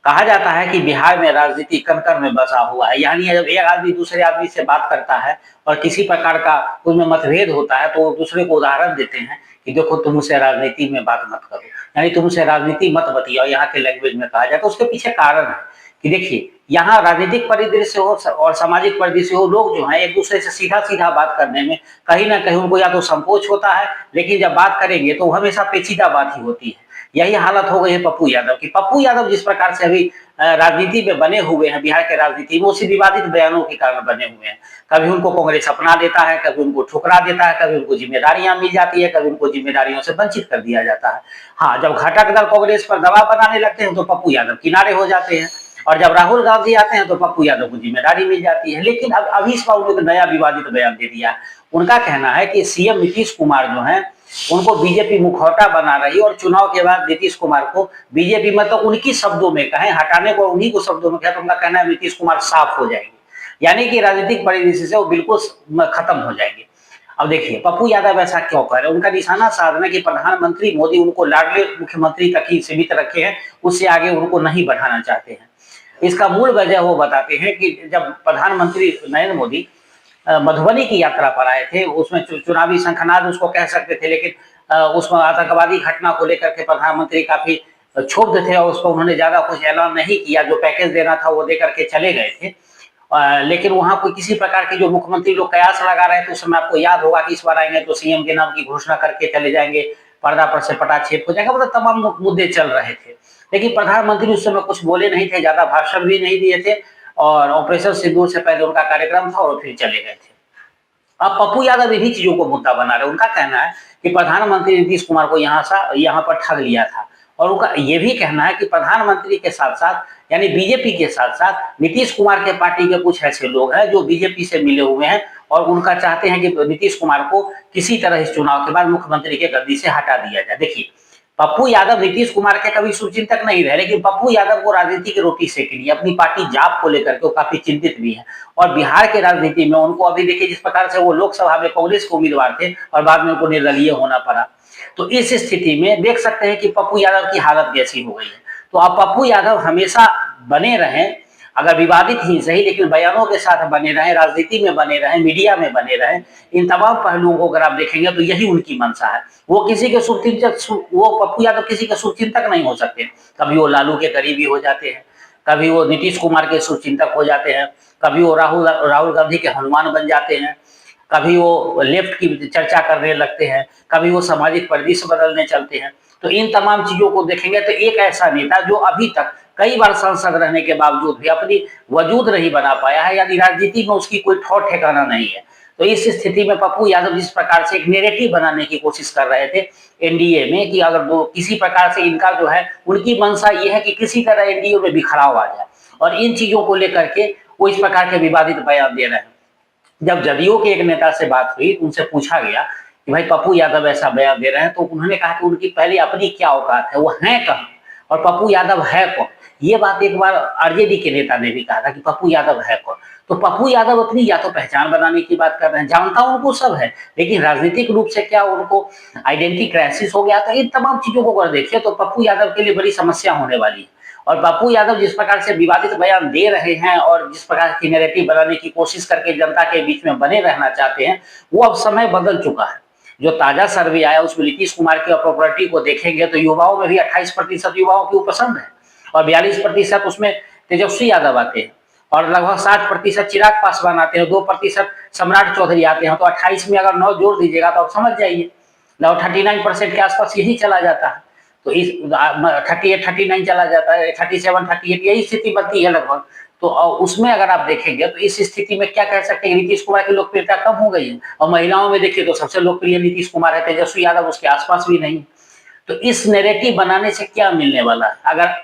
कहा जाता है कि बिहार में राजनीति कण-कण में बसा हुआ है, यानी जब एक आदमी दूसरे आदमी से बात करता है और किसी प्रकार का उनमें मतभेद होता है, तो वो दूसरे को उदाहरण देते हैं कि देखो तुम मुझसे राजनीति में बात मत करो, यानी तुम मुझसे राजनीति मत बतियाओ, यहाँ के लैंग्वेज में कहा जाए। तो उसके पीछे कारण है कि देखिए, यहाँ राजनीतिक परिदृश्य हो और सामाजिक परिदृश्य हो, लोग जो हैं एक दूसरे से सीधा-सीधा बात करने में कहीं न कहीं उनको या तो संकोच होता है, लेकिन जब बात करेंगे तो हमेशा पेचीदा बात ही होती है। यही हालत हो गई है पप्पू यादव की। पप्पू यादव जिस प्रकार से अभी राजनीति में बने हुए हैं, बिहार के राजनीति में, उसी विवादित बयानों के कारण बने हुए हैं। कभी उनको कांग्रेस अपना देता है, कभी उनको ठुकरा देता है, कभी उनको जिम्मेदारियां मिल जाती है, कभी उनको जिम्मेदारियों से वंचित कर दिया जाता है। हाँ, जब घटक दल कांग्रेस पर दबाव बनाने लगते हैं तो पप्पू यादव किनारे हो जाते हैं, और जब राहुल गांधी आते हैं तो पप्पू यादव को जिम्मेदारी मिल जाती है। लेकिन अब अभी इस बार उन्होंने नया विवादित बयान दे दिया। उनका कहना है कि सीएम नीतीश कुमार जो है उनको बीजेपी मुखौटा बना रही, और चुनाव के बाद नीतीश कुमार को बीजेपी, मतलब उनकी शब्दों में कहें, हटाने को उन्हीं को शब्दों में कहें तो उनका कहना है नीतीश कुमार साफ हो जाएंगे, यानी कि राजनीतिक परिदृश्य से वो बिल्कुल खत्म हो जाएंगे। अब देखिए पप्पू यादव ऐसा क्यों कर रहे हैं, उनका निशाना साधना कि प्रधानमंत्री मोदी उनको लाडले मुख्यमंत्री तक ही सीमित रखे हैं, उससे आगे उनको नहीं बढ़ाना चाहते हैं। इसका मूल वजह वो बताते हैं कि जब प्रधानमंत्री नरेंद्र मोदी मधुबनी की यात्रा पर आए थे, उसमें चुनावी शंखनाद उसको कह सकते थे, लेकिन उसमें आतंकवादी घटना को लेकर के प्रधानमंत्री काफी क्षुब्ध थे और उसको उन्होंने ज्यादा कुछ ऐलान नहीं किया, जो पैकेज देना था वो दे करके चले गए थे। लेकिन वहां कोई किसी प्रकार के जो मुख्यमंत्री लोग कयास लगा रहे थे, उस समय आपको याद होगा कि इस बार आएंगे तो सीएम के नाम की घोषणा करके चले जाएंगे, पर्दा पर से पटाक्षेप हो जाएगा, मतलब तमाम मुद्दे चल रहे थे। लेकिन प्रधानमंत्री उस समय कुछ बोले नहीं थे, ज्यादा भाषण भी नहीं दिए थे, और ऑपरेशन सिंदूर से पहले उनका कार्यक्रम था और फिर चले गए थे। अब पप्पू यादव इन्हीं चीजों को मुद्दा बना रहे। उनका कहना है कि प्रधानमंत्री नीतीश कुमार को यहाँ पर ठग लिया था, और उनका ये भी कहना है कि प्रधानमंत्री के साथ साथ, यानी बीजेपी के साथ साथ नीतीश कुमार के पार्टी के कुछ ऐसे लोग हैं जो बीजेपी से मिले हुए हैं, और उनका चाहते हैं कि नीतीश कुमार को किसी तरह इस चुनाव के बाद मुख्यमंत्री के गद्दी से हटा दिया जाए। देखिए, पप्पू यादव नीतीश कुमार के कभी शुभचिंतक नहीं रहे, लेकिन पप्पू यादव को राजनीति की रोटी सेकनी है, अपनी पार्टी जाप को लेकर के वो काफी चिंतित भी है। और बिहार के राजनीति में उनको अभी देखिए, जिस प्रकार से वो लोकसभा में कांग्रेस के उम्मीदवार थे और बाद में उनको निर्दलीय होना पड़ा, तो इस स्थिति में देख सकते हैं कि पप्पू यादव की हालत कैसी हो गई है। तो अब पप्पू यादव हमेशा बने रहें, अगर विवादित ही सही, लेकिन बयानों के साथ बने रहें, राजनीति में बने रहें, मीडिया में बने रहें, इन तमाम पहलुओं को अगर आप देखेंगे तो यही उनकी मंशा है। वो किसी के शुभचिंतक, वो पप्पू यादव किसी के शुभचिंतक नहीं हो सकते। कभी वो लालू के करीबी हो जाते हैं, कभी वो नीतीश कुमार के शुभचिंतक हो जाते हैं, कभी वो राहुल गांधी के हनुमान बन जाते हैं, कभी वो लेफ्ट की चर्चा करने लगते हैं, कभी वो सामाजिक परिदृश्य बदलने चलते हैं। तो इन तमाम चीजों को देखेंगे तो एक ऐसा नेता जो अभी तक कई बार सांसद रहने के बावजूद भी अपनी वजूद नहीं बना पाया है, यानी राजनीति में उसकी कोई ठौर ठिकाना नहीं है। तो इस स्थिति में पप्पू यादव जिस प्रकार से एक नैरेटिव बनाने की कोशिश कर रहे थे एनडीए में, कि अगर दो किसी प्रकार से इनका जो है, उनकी मंशा ये है कि किसी तरह एनडीए में बिखराव आ जाए, और इन चीजों को लेकर के वो इस प्रकार के विवादित बयान दे रहे हैं। जब जदयू के एक नेता से बात हुई, उनसे पूछा गया कि भाई पप्पू यादव ऐसा बयान दे रहे हैं, तो उन्होंने कहा कि उनकी पहले अपनी क्या औकात है, वो हैं कहाँ और पप्पू यादव है कौन। ये बात एक बार आरजेडी के नेता ने भी कहा था कि पप्पू यादव है कौन। तो पप्पू यादव अपनी या तो पहचान बनाने की बात कर रहे हैं, जानता उनको सब है, लेकिन राजनीतिक रूप से क्या उनको आइडेंटिटी क्राइसिस हो गया। तो इन तमाम चीजों को अगर देखिए तो पप्पू यादव के लिए बड़ी समस्या होने वाली है। और पप्पू यादव जिस प्रकार से विवादित बयान दे रहे हैं और जिस प्रकार की नैरेटिव बनाने की कोशिश करके जनता के बीच में बने रहना चाहते हैं, वो अब समय बदल चुका है। जो ताजा सर्वे आया उसमें नीतीश कुमार की पॉपुलरिटी को देखेंगे तो युवाओं में भी 28% युवाओं की वो पसंद है, और 42% उसमें तेजस्वी यादव आते हैं, और लगभग 60% चिराग पासवान आते हैं, 2% सम्राट चौधरी आते हैं। तो 28 में अगर 9 जोड़ दीजिएगा तो आप समझ जाइए, लगभग 39% के आसपास यही चला जाता है। तो इस 38, 39 चला जाता है, 37, 38 यही स्थिति बनती है लगभग। तो उसमें अगर आप देखेंगे तो इस स्थिति में क्या कह सकते हैं, नीतीश कुमार की लोकप्रियता कम हो गई है। और महिलाओं में देखिए तो सबसे लोकप्रिय नीतीश कुमार है, तेजस्वी यादव उसके आसपास भी नहीं। तो इस नैरेटिव बनाने से क्या मिलने वाला है। अगर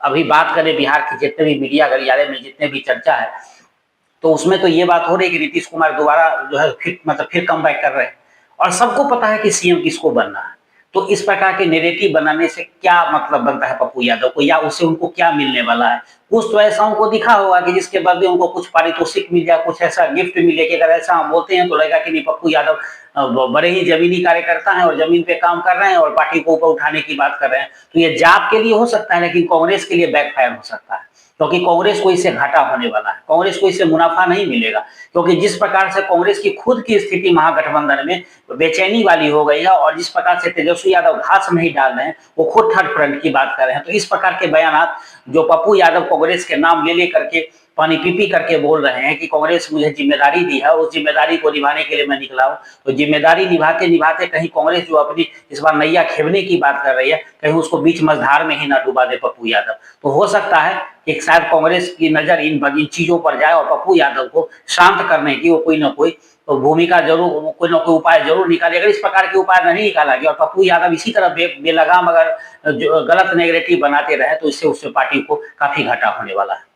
अभी बात करें बिहार की जितने भी मीडिया गलियारे में जितने भी चर्चा है, तो उसमें तो ये बात हो रही है कि नीतीश कुमार दोबारा जो है फिर कम बैक कर रहे हैं, और सबको पता है कि सीएम किसको बनना है। तो इस प्रकार के नैरेटिव बनाने से क्या मतलब बनता है पप्पू यादव को, या उससे उनको क्या मिलने वाला है। कुछ तो ऐसाओं को दिखा होगा कि जिसके बदले उनको कुछ पारितोषिक मिल जाए, कुछ ऐसा गिफ्ट मिले कि अगर ऐसा हम बोलते हैं तो लगेगा कि नहीं पप्पू यादव बड़े ही जमीनी कार्यकर्ता हैं और जमीन पे काम कर रहे हैं और पार्टी को ऊपर उठाने की बात कर रहे हैं। तो ये जाप के लिए हो सकता है, लेकिन कांग्रेस के लिए बैकफायर हो सकता है, क्योंकि कांग्रेस को इससे घाटा होने वाला है, कांग्रेस को इससे मुनाफा नहीं मिलेगा। क्योंकि जिस प्रकार से कांग्रेस की खुद की स्थिति महागठबंधन में बेचैनी वाली हो गई है और जिस प्रकार से तेजस्वी यादव घास नहीं डाल रहे हैं, वो खुद थर्ड फ्रंट की बात कर रहे हैं। तो इस प्रकार के बयान जो पप्पू यादव कांग्रेस के नाम ले करके पानी पी करके बोल रहे हैं कि कांग्रेस मुझे जिम्मेदारी दी है, उस जिम्मेदारी को निभाने के लिए मैं निकला हूं, तो जिम्मेदारी निभाते निभाते कहीं कांग्रेस जो अपनी इस बार नैया खेवने की बात कर रही है, कहीं उसको बीच मझधार में ही ना डुबा दे पप्पू यादव। तो हो सकता है कि शायद कांग्रेस की नजर इन चीजों पर जाए और पप्पू यादव को शांत करने की वो कोई ना कोई तो भूमिका जरूर, कोई ना कोई उपाय जरूर निकाले। अगर इस प्रकार के उपाय नहीं निकाला गया और पप्पू यादव इसी तरह बेलगाम अगर गलत नेगेटिव बनाते रहे, तो इससे उससे पार्टी को काफी घाटा होने वाला है।